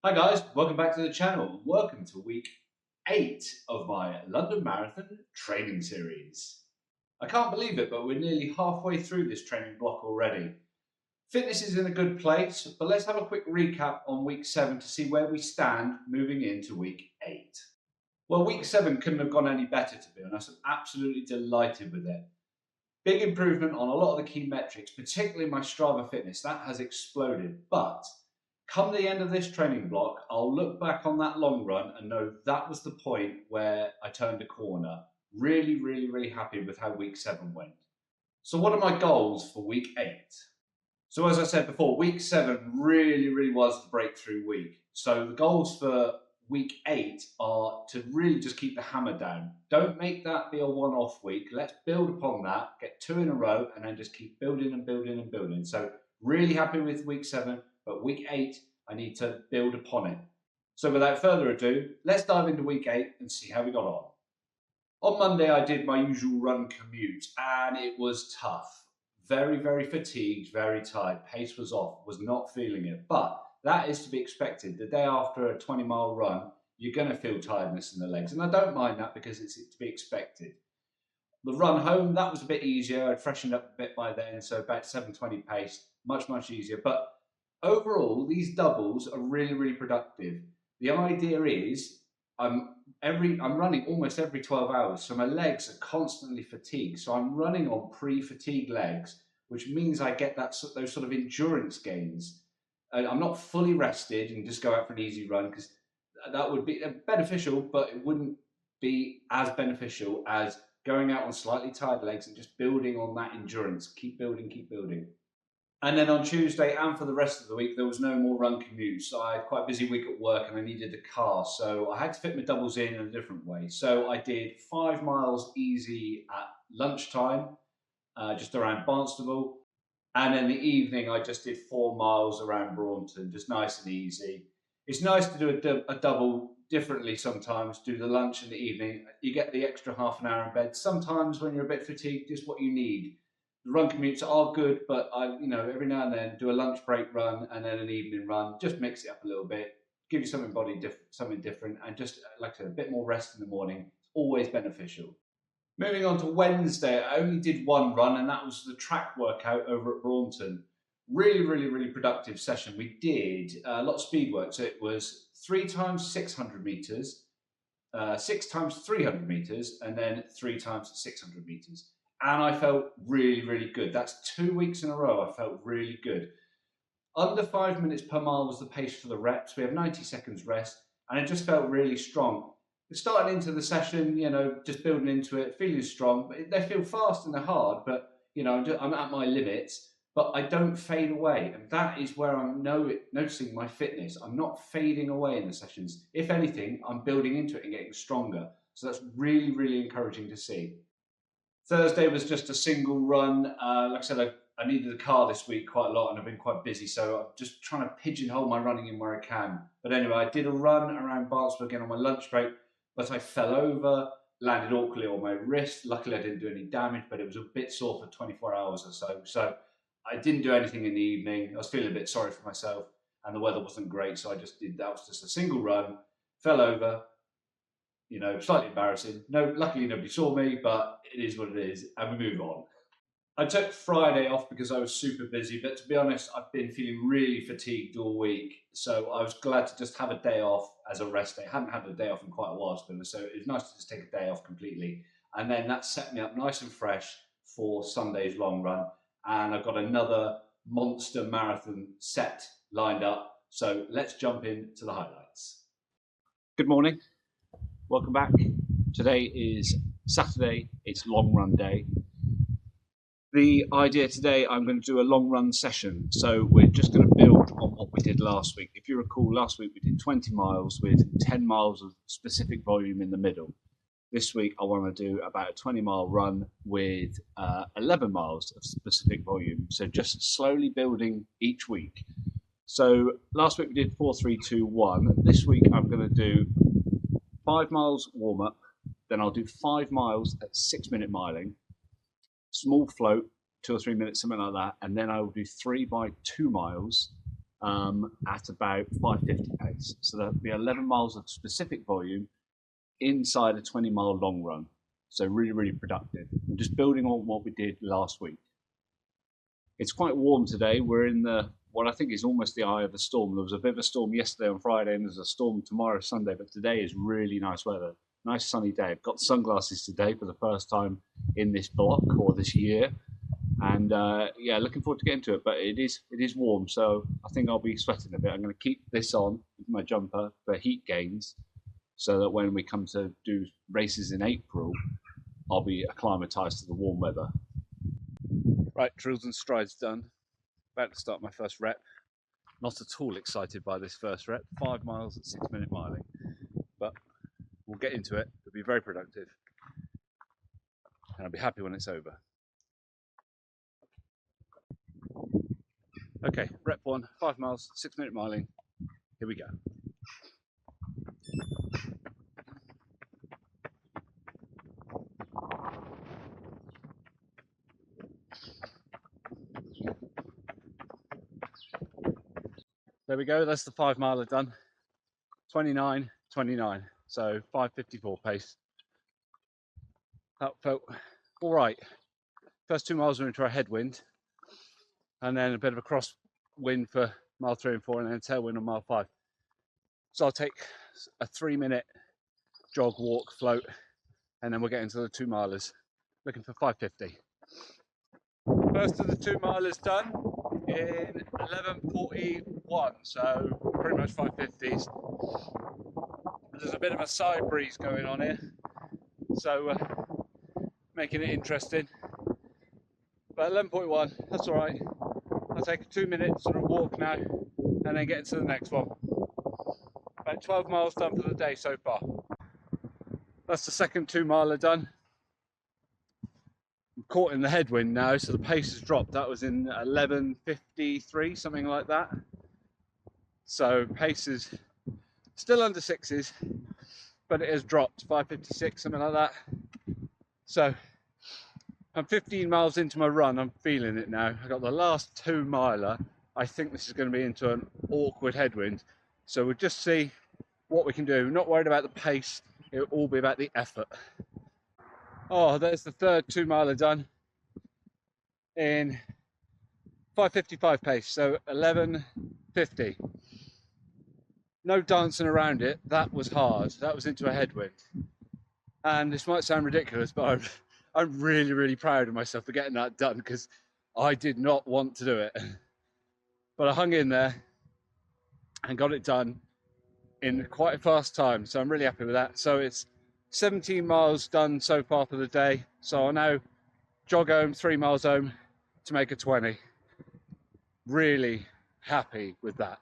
Hi guys, welcome back to the channel. Welcome to week 8 of my London Marathon training series. I can't believe it, but we're nearly halfway through this training block already. Fitness is in a good place, but let's have a quick recap on week 7 to see where we stand moving into week 8. Well, week 7 couldn't have gone any better, to be honest. I'm absolutely delighted with it. Big improvement on a lot of the key metrics, particularly my Strava fitness. That has exploded, but come the end of this training block, I'll look back on that long run and know that was the point where I turned a corner. Really happy with how week 7 went. So what are my goals for week 8? So as I said before, week 7 really was the breakthrough week. So the goals for week 8 are to really just keep the hammer down. Don't make that be a one-off week. Let's build upon that, get 2 in a row, and then just keep building and building. So really happy with week 7, but week 8, I need to build upon it. So without further ado, let's dive into week 8 and see how we got on. On Monday, I did my usual run commute, and it was tough. Very fatigued, very tired. Pace was off, was not feeling it. But that is to be expected. The day after a 20-mile run, you're going to feel tiredness in the legs. And I don't mind that because it's to be expected. The run home, that was a bit easier. I'd freshened up a bit by then, so about 7:20 pace, much easier. But overall, these doubles are really productive. The idea is I'm running almost every 12 hours, so my legs are constantly fatigued. So I'm running on pre-fatigue legs, which means I get those sort of endurance gains. And I'm not fully rested and just go out for an easy run because that would be beneficial, but it wouldn't be as beneficial as going out on slightly tired legs and just building on that endurance. Keep building. And then on Tuesday and for the rest of the week, there was no more run commutes. So I had quite a busy week at work and I needed a car. So I had to fit my doubles in a different way. So I did 5 miles easy at lunchtime, just around Barnstable. And in the evening, I just did 4 miles around Braunton, just nice and easy. It's nice to do a double differently sometimes, do the lunch in the evening. You get the extra half an hour in bed. Sometimes when you're a bit fatigued, just what you need. The run commutes are good, but every now and then do a lunch break run and then an evening run. Just mix it up a little bit, give you something different, and just like I said, a bit more rest in the morning. It's always beneficial. Moving on to Wednesday, I only did one run, and that was the track workout over at Braunton. Really productive session. We did a lot of speed work. So it was 3 times 600 meters, 6 times 300 meters, and then 3 times 600 meters. And I felt really good. That's 2 weeks in a row. I felt really good. Under 5 minutes per mile was the pace for the reps. We have 90 seconds rest, and it just felt really strong. Starting into the session, just building into it, feeling strong. But they feel fast and they're hard, but I'm at my limits. But I don't fade away, and that is where I'm noticing my fitness. I'm not fading away in the sessions. If anything, I'm building into it and getting stronger. So that's really encouraging to see. Thursday was just a single run. Like I said, I needed a car this week quite a lot and I've been quite busy, so I'm just trying to pigeonhole my running in where I can. But anyway, I did a run around Barnstable again on my lunch break, but I fell over, landed awkwardly on my wrist. Luckily, I didn't do any damage, but it was a bit sore for 24 hours or so. So I didn't do anything in the evening. I was feeling a bit sorry for myself and the weather wasn't great, so that was just a single run, fell over, slightly embarrassing. No, luckily nobody saw me, but it is what it is, and we move on. I took Friday off because I was super busy, but to be honest, I've been feeling really fatigued all week, so I was glad to just have a day off as a rest day. I hadn't had a day off in quite a while, to be honest, so it was nice to just take a day off completely. And then that set me up nice and fresh for Sunday's long run, and I've got another monster marathon set lined up, so let's jump into the highlights. Good morning. Welcome back. Today is Saturday, it's long run day. The idea today, I'm going to do a long run session. So we're just going to build on what we did last week. If you recall, last week we did 20 miles with 10 miles of specific volume in the middle. This week I want to do about a 20-mile run with 11 miles of specific volume. So just slowly building each week. So last week we did 4, 3, 2, 1. This week I'm going to do 5 miles warm up, then I'll do 5 miles at 6-minute miling, small float, 2 or 3 minutes, something like that, and then I will do 3 by 2 miles at about 5:50 pace. So there'll be 11 miles of specific volume inside a 20-mile long run. So really, really productive. I'm just building on what we did last week. It's quite warm today. We're in what I think is almost the eye of the storm. There was a bit of a storm yesterday on Friday, and there's a storm tomorrow, Sunday, but today is really nice weather. Nice sunny day. I've got sunglasses today for the first time in this block or this year. And yeah, looking forward to getting to it. But it is warm, so I think I'll be sweating a bit. I'm going to keep this on with my jumper for heat gains, so that when we come to do races in April, I'll be acclimatized to the warm weather. Right, drills and strides done. About to start my first rep. Not at all excited by this first rep. 5 miles at 6-minute miling, but we'll get into it. It'll be very productive, and I'll be happy when it's over. Okay, rep 1, 5 miles, 6-minute miling. Here we go. There we go, that's the 5 miler done. 29.29, so 5:54 pace. That felt all right. First 2 miles were into a headwind, and then a bit of a crosswind for mile 3 and 4, and then a tailwind on mile 5. So I'll take a 3-minute jog, walk, float, and then we'll get into the 2 milers. Looking for 5:50. First of the 2 milers done in 11:41, so pretty much 5:50s. There's a bit of a side breeze going on here, so making it interesting. But 11:41, that's all right. I'll take a 2-minute sort of walk now, and then get into the next one. About 12 miles done for the day so far. That's the second 2 miler done. I'm caught in the headwind now, so the pace has dropped. That was in 11:53, something like that. So pace is still under 6s, but it has dropped, 5:56, something like that. So I'm 15 miles into my run. I'm feeling it now. I got the last 2 miler. I think this is going to be into an awkward headwind. So we'll just see what we can do. Not worried about the pace. It will all be about the effort. Oh, there's the third 2 miler done in 5:55 pace. So 11:50. No dancing around it. That was hard. That was into a headwind. And this might sound ridiculous, but I'm really, really proud of myself for getting that done, because I did not want to do it. But I hung in there and got it done in quite a fast time. So I'm really happy with that. So it's 17 miles done so far for the day. So I'll now jog home, 3 miles home to make a 20. Really happy with that.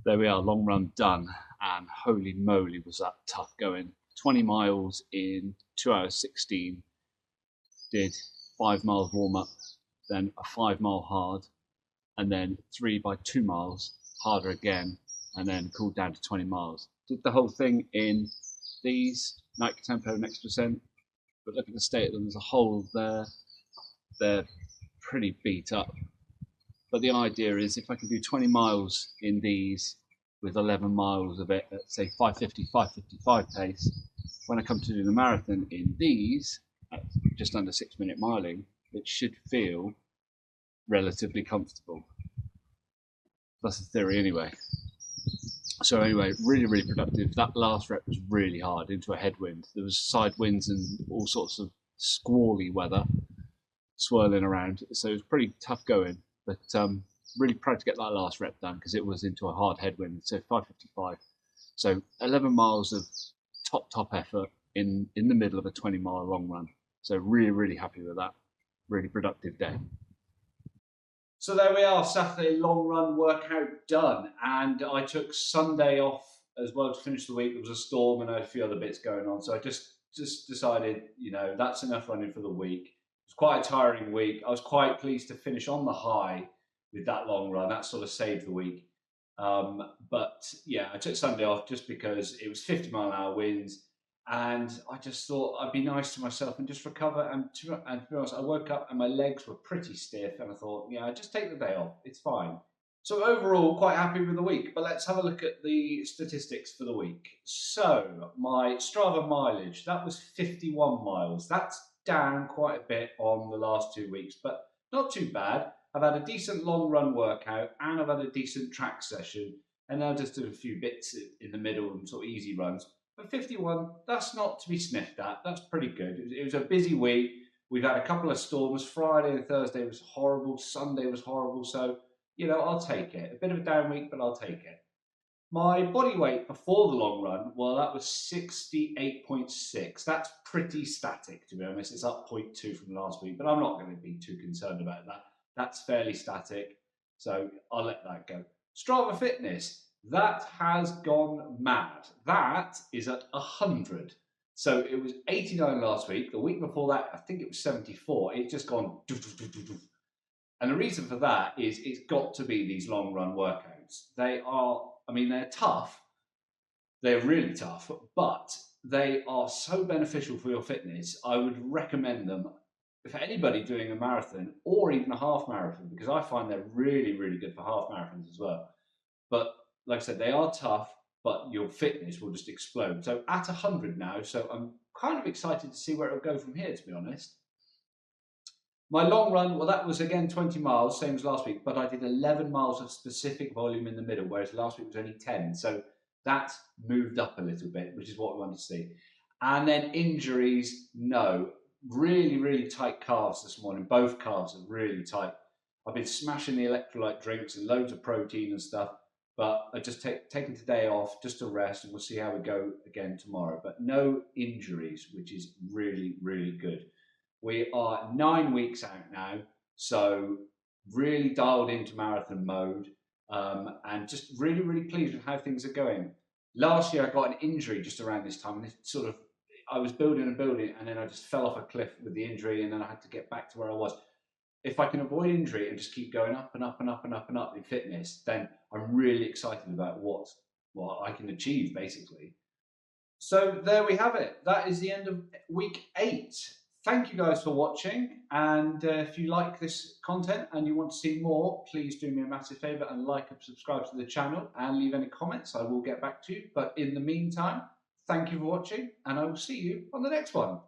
There we are, long run done. And holy moly, was that tough going. 20 miles in 2 hours 16. Did 5 miles warm up, then a 5 mile hard, and then 3 by 2 miles harder again, and then cooled down to 20 miles. Did the whole thing in these, Nike Tempo next percent, but look at the state of them as a whole. They're pretty beat up. But the idea is, if I can do 20 miles in these with 11 miles of it at say 5:50, 5:55 pace, when I come to do the marathon in these at just under 6-minute miling, it should feel relatively comfortable. That's the theory anyway. So anyway, really, really productive. That last rep was really hard into a headwind. There was side winds and all sorts of squally weather swirling around. So it was pretty tough going, but really proud to get that last rep done, because it was into a hard headwind. So 5:55. So 11 miles of top effort in the middle of a 20-mile long run. So really, really happy with that. Really productive day. So there we are, Saturday long run workout done. And I took Sunday off as well to finish the week. There was a storm and I had a few other bits going on. So I just decided, that's enough running for the week. It was quite a tiring week. I was quite pleased to finish on the high with that long run. That sort of saved the week. But yeah, I took Sunday off just because it was 50-mile-an-hour winds. And I just thought I'd be nice to myself and just recover. And to be honest, I woke up and my legs were pretty stiff. And I thought, just take the day off. It's fine. So overall, quite happy with the week, but let's have a look at the statistics for the week. So my Strava mileage, that was 51 miles. That's down quite a bit on the last 2 weeks, but not too bad. I've had a decent long run workout and I've had a decent track session, and I'll just do a few bits in the middle and sort of easy runs. But 51, that's not to be sniffed at. That's pretty good. It was a busy week. We've had a couple of storms. Friday and Thursday was horrible. Sunday was horrible. So I'll take it. A bit of a down week, but I'll take it. My body weight before the long run, well, that was 68.6. That's pretty static, to be honest. It's up 0.2 from last week, but I'm not going to be too concerned about that. That's fairly static, so I'll let that go. Strava Fitness, that has gone mad. That is at 100. So it was 89 last week. The week before that, I think it was 74. It's just gone. And the reason for that is it's got to be these long run workouts. They're tough. They're really tough, but they are so beneficial for your fitness. I would recommend them for anybody doing a marathon or even a half marathon, because I find they're really, really good for half marathons as well. But like I said, they are tough, but your fitness will just explode. So at 100 now, so I'm kind of excited to see where it'll go from here, to be honest. My long run, well, that was again 20 miles, same as last week, but I did 11 miles of specific volume in the middle, whereas last week was only 10. So that's moved up a little bit, which is what we want to see. And then injuries, no. Really, really tight calves this morning. Both calves are really tight. I've been smashing the electrolyte drinks and loads of protein and stuff, but I just taken today off just to rest, and we'll see how we go again tomorrow. But no injuries, which is really, really good. We are 9 weeks out now, so really dialed into marathon mode, and just really, really pleased with how things are going. Last year, I got an injury just around this time, and I was building and building, and then I just fell off a cliff with the injury, and then I had to get back to where I was. If I can avoid injury and just keep going up and up and up and up and up in fitness, then I'm really excited about what I can achieve, basically. So there we have it. That is the end of week 8. Thank you guys for watching, and if you like this content and you want to see more, please do me a massive favour and like and subscribe to the channel and leave any comments. I will get back to you, but in the meantime, thank you for watching, and I will see you on the next one.